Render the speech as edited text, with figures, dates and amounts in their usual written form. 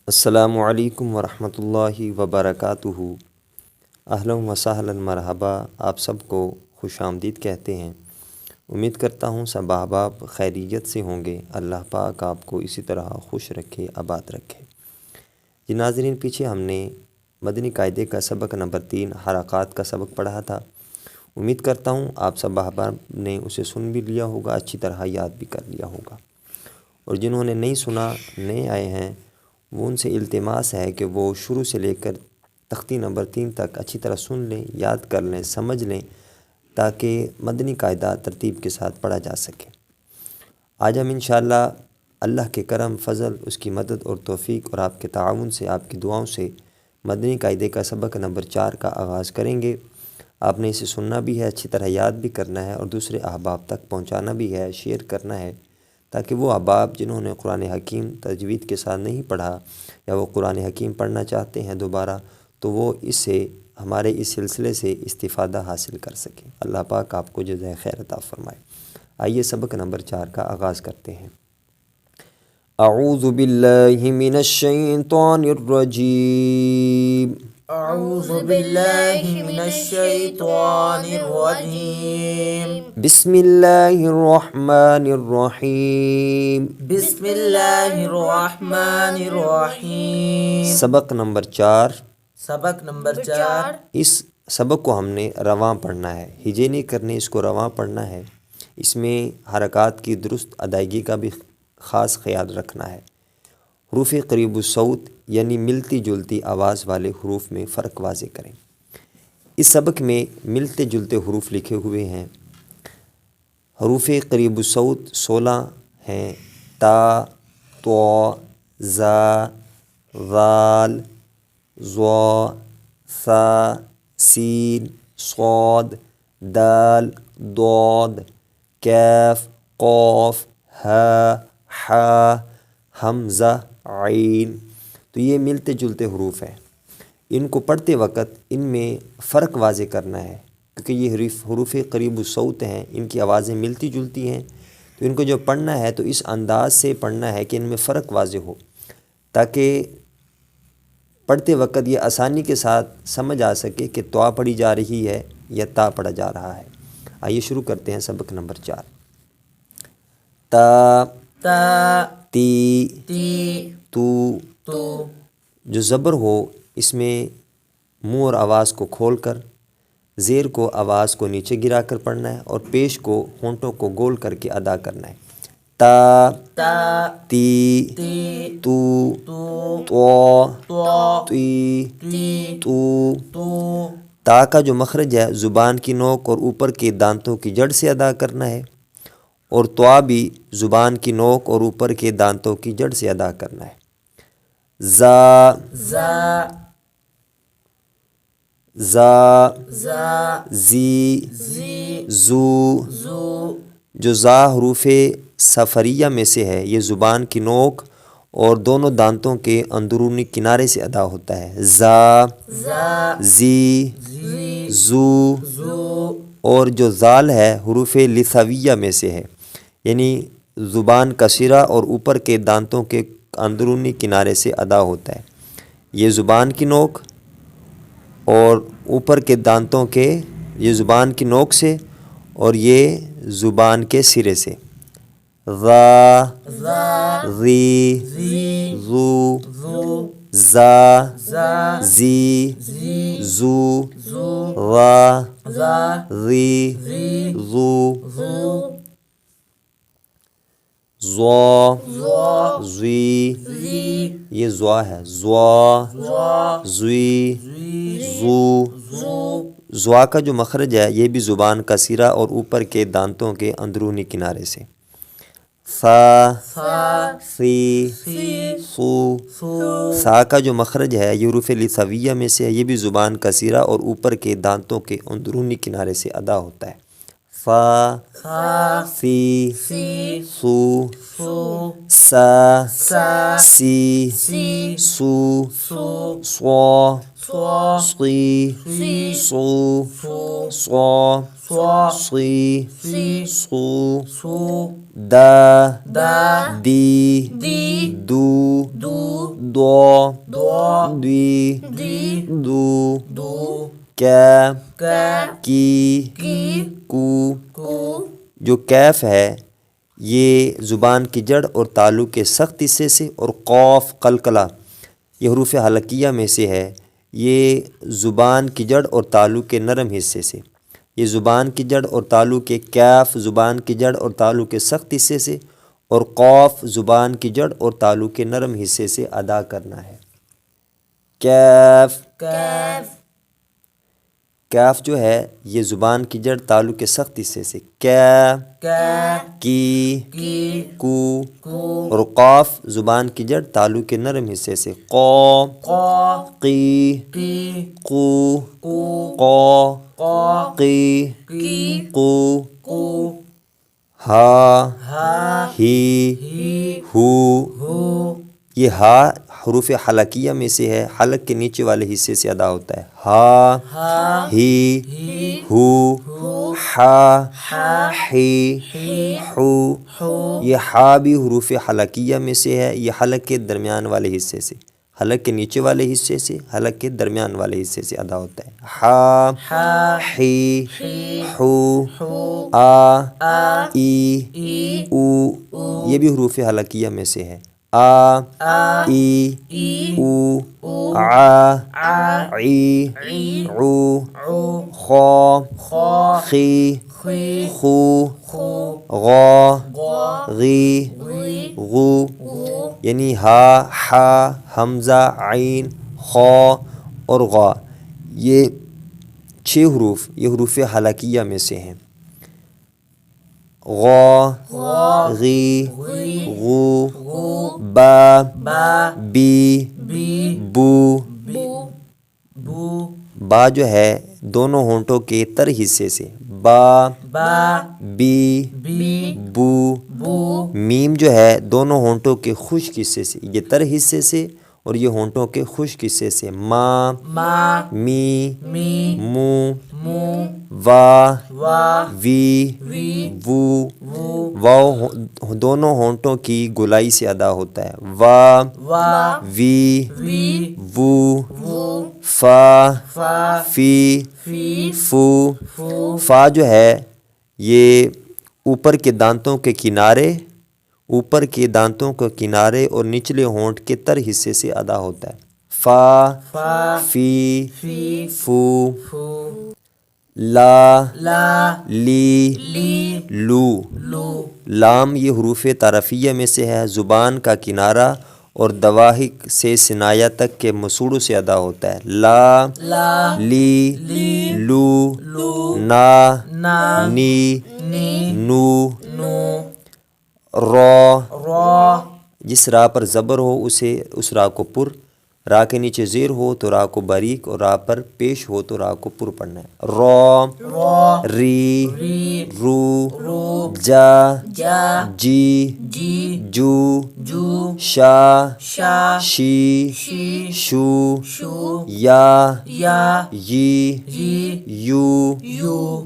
السلام علیکم ورحمۃ اللہ وبرکاتہ۔ اہلا و سہلا مرحبا، آپ سب کو خوش آمدید کہتے ہیں۔ امید کرتا ہوں سب احباب خیریت سے ہوں گے۔ اللہ پاک آپ کو اسی طرح خوش رکھے، آباد رکھے۔ جی ناظرین، پیچھے ہم نے مدنی قاعدے کا سبق نمبر 3 حرکات کا سبق پڑھا تھا۔ امید کرتا ہوں آپ سب احباب نے اسے سن بھی لیا ہوگا، اچھی طرح یاد بھی کر لیا ہوگا، اور جنہوں نے نہیں سنا، نئے آئے ہیں، وہ ان سے التماس ہے کہ وہ شروع سے لے کر تختی نمبر 3 تک اچھی طرح سن لیں، یاد کر لیں، سمجھ لیں، تاکہ مدنی قاعدہ ترتیب کے ساتھ پڑھا جا سکے۔ آج ہم انشاءاللہ اللہ کے کرم، فضل، اس کی مدد اور توفیق اور آپ کے تعاون سے، آپ کی دعاؤں سے مدنی قاعدے کا سبق نمبر 4 کا آغاز کریں گے۔ آپ نے اسے سننا بھی ہے، اچھی طرح یاد بھی کرنا ہے، اور دوسرے احباب تک پہنچانا بھی ہے، شیئر کرنا ہے، تاکہ وہ احباب جنہوں نے قرآن حکیم تجوید کے ساتھ نہیں پڑھا یا وہ قرآن حکیم پڑھنا چاہتے ہیں دوبارہ، تو وہ اس سے، ہمارے اس سلسلے سے استفادہ حاصل کر سکیں۔ اللہ پاک آپ کو جزائے خیر عطا فرمائے۔ آئیے سبق نمبر 4 کا آغاز کرتے ہیں۔ اعوذ باللہ من الشیطان الرجیم۔ اعوذ باللہ من الشیطان الرجیم۔ بسم اللہ الرحمن الرحیم۔ بسم اللہ الرحمن الرحیم۔ سبق نمبر 4۔ سبق نمبر 4۔ اس سبق کو ہم نے رواں پڑھنا ہے، ہجے نہیں کرنے، اس کو رواں پڑھنا ہے۔ اس میں حرکات کی درست ادائیگی کا بھی خاص خیال رکھنا ہے۔ حروف قریب الصوت یعنی ملتی جلتی آواز والے حروف میں فرق واضح کریں۔ اس سبق میں ملتے جلتے حروف لکھے ہوئے ہیں۔ حروف قریب الصوت 16 ہیں: تا، طو، زا، ذال، ظا، ثا، سین، صاد، دال، ضاد، کاف، قاف، ہا، حا، حمزہ، عین۔ تو یہ ملتے جلتے حروف ہیں۔ ان کو پڑھتے وقت ان میں فرق واضح کرنا ہے، کیونکہ یہ حروف قریب الصوت ہیں، ان کی آوازیں ملتی جلتی ہیں، تو ان کو جو پڑھنا ہے تو اس انداز سے پڑھنا ہے کہ ان میں فرق واضح ہو، تاکہ پڑھتے وقت یہ آسانی کے ساتھ سمجھ آ سکے کہ طا پڑھی جا رہی ہے یا تا پڑھا جا رہا ہے۔ آئیے شروع کرتے ہیں سبق نمبر 4۔ تا، تا، تی، تی، تو۔ تو۔ جو زبر ہو اس میں منہ اور آواز کو کھول کر، زیر کو آواز کو نیچے گرا کر پڑھنا ہے، اور پیش کو ہونٹوں کو گول کر کے ادا کرنا ہے۔ تا، تا، تی، تی، تو، تو، طو، تو، تی، تی، تو۔ تو۔ تا کا جو مخرج ہے زبان کی نوک اور اوپر کے دانتوں کی جڑ سے ادا کرنا ہے، اور طا بھی زبان کی نوک اور اوپر کے دانتوں کی جڑ سے ادا کرنا ہے۔ زا، زا، زا، زا، زی، زی، زو۔ زو۔ جو زا حروف سفریہ میں سے ہے، یہ زبان کی نوک اور دونوں دانتوں کے اندرونی کنارے سے ادا ہوتا ہے۔ زا، زا، زی، زی، زو۔ زو۔ اور جو زال ہے حروف لثویہ میں سے ہے، یعنی زبان کا سرا اور اوپر کے دانتوں کے اندرونی کنارے سے ادا ہوتا ہے۔ یہ زبان کی نوک اور اوپر کے دانتوں کے، یہ زبان کی نوک سے اور یہ زبان کے سرے سے۔ ذا، ذا، ذی، ذی، ذو، ذو، زا، زا، زی، زی، زو، زو، ذا، ذا، ذی، ذی، ذو، ذو، ضا، ذا، ذی، ذی، یہ ضا ہے، ضا، ذا، ذی، ذی، ذو۔ ذو۔ ضا کا جو مخرج ہے یہ بھی زبان کا سرا اور اوپر کے دانتوں کے اندرونی کنارے سے۔ ثا، ثا، ثی، ثی، ثو۔ ثو۔ ثا کا جو مخرج ہے یہ حروف لثویہ میں سے ہے، یہ بھی زبان کا سرا اور اوپر کے دانتوں کے اندرونی کنارے سے ادا ہوتا ہے۔ فا فا فی فی سو سو سا سا سی سی سو سو صا صا صی سی صو سو صا صا صی سی صو سو دا دا دی دی دو دو دو دو دی دی دو دو کیا کا کی کی کو کو جو کیف ہے یہ زبان کی جڑ اور تالو کے سخت حصے سے، اور قوف قلقلہ یہ حروف حلقیہ میں سے ہے، یہ زبان کی جڑ اور تالو کے نرم حصے سے، یہ زبان کی جڑ اور تالو کے کیف زبان کی جڑ اور تالو کے سخت حصے سے، اور قوف زبان کی جڑ اور تالو کے نرم حصے سے ادا کرنا ہے۔ کیف کیف کیف جو ہے یہ زبان کی جڑ تالو کے سخت حصے سے، کیا کا کی کی کو کو اور قاف زبان کی جڑ تالو کے نرم حصے سے، قو قا قی کی قو کو قو قا قی کی قو کو ہا ہا ہی ہی ہو ہو یہ ہا حروف حلقیہ میں سے ہے، حلق کے نیچے والے حصے سے ادا ہوتا ہے، ہا ہا ہی ہی ہو ہو ہا ہا ہی ہی ہو ہو یہ ہا بھی حروف حلقیہ میں سے ہے، یہ حلق کے درمیان والے حصے سے، حلق کے نیچے والے حصے سے، حلق کے درمیان والے حصے سے ادا ہوتا ہے، ہا ہا ہی ہی ہو ہو آ آ ای ای او یہ بھی حروف حلقیہ میں سے ہے، آ آ ای ای او او آ آ عی عی عو عو خا خا خی خی خو خو غا غا غی غی غو غو یعنی ہا حا حمزہ عین خا اور غا یہ 6 حروف یہ حروف حلقیہ میں سے ہیں، غا غا غی غی غو غو با با بی بی بو بو بو با جو ہے دونوں ہونٹوں کے تر حصے سے، با با بی بی بو بو میم جو ہے دونوں ہونٹوں کے خشک حصے سے، یہ تر حصے سے اور یہ ہونٹوں کے خشک حصے سے، ما ما می می مو مو وا وا وی وی وو وو واو دونوں ہونٹوں کی گولائی سے ادا ہوتا ہے، وا وا وی وی وو وو فا فا فی فی فو فو فا جو ہے یہ اوپر کے دانتوں کے کنارے اور نچلے ہونٹ کے تر حصے سے ادا ہوتا ہے، فا فا فی فی فو فو لا لا لی لی لو لو لام یہ حروف تعرفیہ میں سے ہے، زبان کا کنارہ اور دواحق سے ثنایا تک کے مسوڑوں سے ادا ہوتا ہے، لا لا لی لی لو لو نا نا نی نی نو نو را را جس را پر زبر ہو اس را کو پر، را کے نیچے زیر ہو تو را کو باریک اور را پر پیش ہو تو را کو پر پڑھنا ہے، را را ری ری رو رو جا جا جی جی جو جو شا شا شی شی شو شو یا یا یی یی یو یو